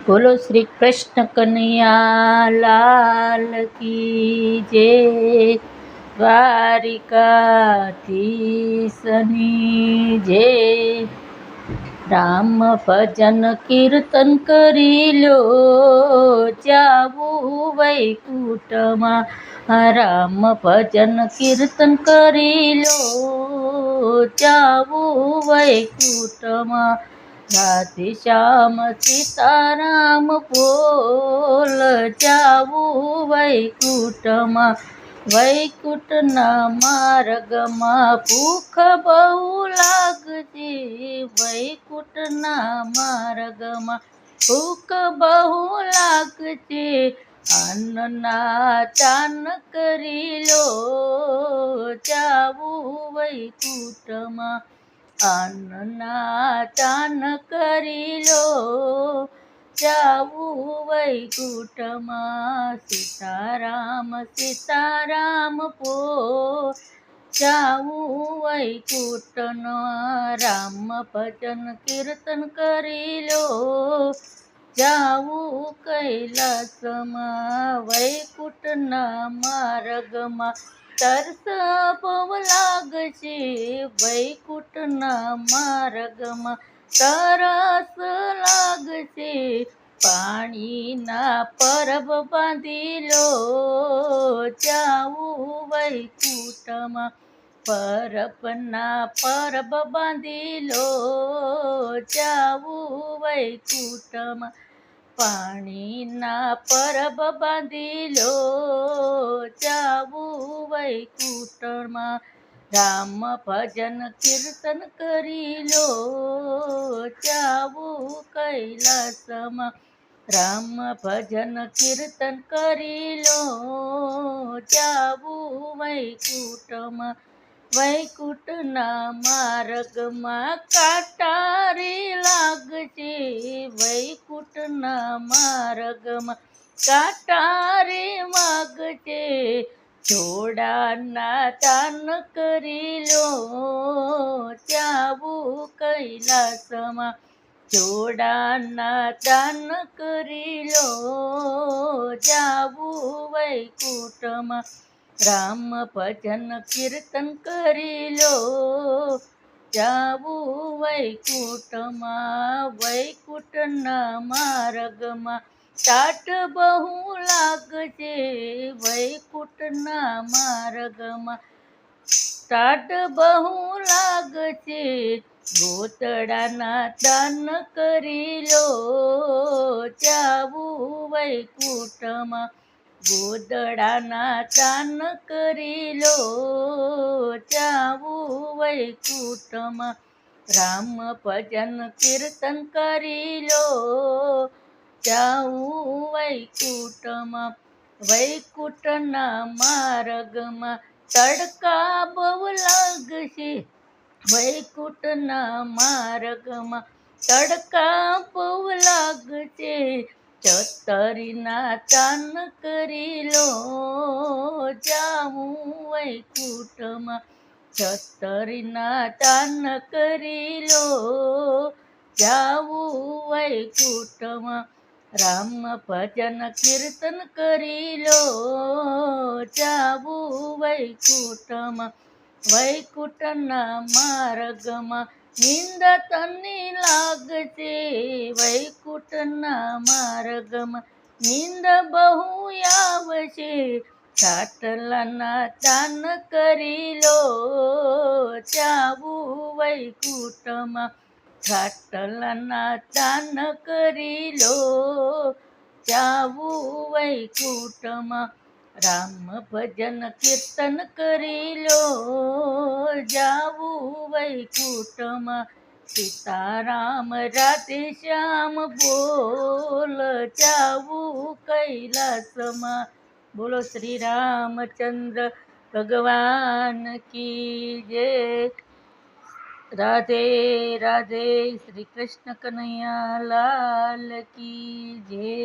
બોલો શ્રી કૃષ્ણ કનૈયા લાલ કી જય, દ્વારિકાધીશની જય। રામ ભજન કીર્તન કરી લો, જાવું વૈકુંઠમાં। રામ ભજન કીર્તન કરી લો, જાવું વૈકુંઠમાં। રાધે શ્યામ સીતારામ બોલ, જાવું વૈકુંઠમાં। વૈકુંઠના માર્ગમાં ભૂખ બહુ લાગશે, વૈકુંઠના માર્ગમાં ભૂખ બહુ લાગશે। અન્નના દાન કરી લો, જાવું વૈકુંઠમાં। અન્નના દાન કરી લો, જાવું વૈકુંઠમાં। સીતારામ સીતારામ બોલ, જાવું વૈકુંઠમાં। રામ ભજન કીર્તન કરી લો, જાવું કૈલાસમાં। વૈકુંઠના માર્ગમાં તરસ બહુ લાગશે, વૈકુંઠના માર્ગમાં તરસ લાગશે। પાણીના પરબ બાંધી લો, જાવું વૈકુંઠમાં। પરબના પરબ બાંધી લો, જાવું વૈકુંઠમાં। પાણીના પરબ બાંધી લો, જાવું વૈકુંઠમાં। રામ ભજન કીર્તન કરી લો, જાવું કૈલાસમાં। રામ ભજન કીર્તન કરી લો, જાવું વૈકુંઠમાં। વૈકુંઠના માર્ગમાં કાંટા રે લાગશે, વૈકુંઠના માર્ગમાં કાંટા રે વાગશે। જોડાના દાન કરી લો, જાવું કૈલાસમાં। જોડાના દાન કરી લો, જાવું વૈકુંઠમાં। રામ ભજન કીર્તન કરી લો, જાવું વૈકુંઠમાં। વૈકુંઠના માર્ગમાં ટાટ બહુ લાગશે, વૈકુંઠના માર્ગમાં ટાટ બહુ લાગશે। ગોતડાના દાન કરી લો, જાવું વૈકુંઠમાં। ગોદડાના દાન કરી લો, જાવું વૈકુંઠમાં। રામ ભજન કીર્તન કરી લો, જાવું વૈકુંઠમાં। વૈકુંઠના માર્ગમાં તડકા બહુ લાગશે, વૈકુંઠના માર્ગમાં તડકા બહુ લાગશે। છતરીના દાન કરી લો, જાવું વૈકુંઠમાં। છતરીના દાન કરી લો, જાવું વૈકુંઠમાં। રામ ભજન કીર્તન કરી લો, જાવું વૈકુંઠમાં। વૈકુંઠના માર્ગમાં નિંદ તને લાગશે, વૈકુંઠના માર્ગમાં નિંદ બહુ આવશે। ખાટલાના દાન કરી લો, જાવું વૈકુંઠમાં। ખાટલાના દાન કરી લો, જાવું વૈકુંઠમાં। રામ ભજન કીર્તન કરી લો, જાવું વૈકુંઠમાં। સીતારામ રાધે શ્યામ બોલ, જાવું કૈલાસમાં। બોલો શ્રી રામચંદ્ર ભગવાન કી જય। રાધે રાધે, શ્રી કૃષ્ણ કનૈયા લાલ કી જય।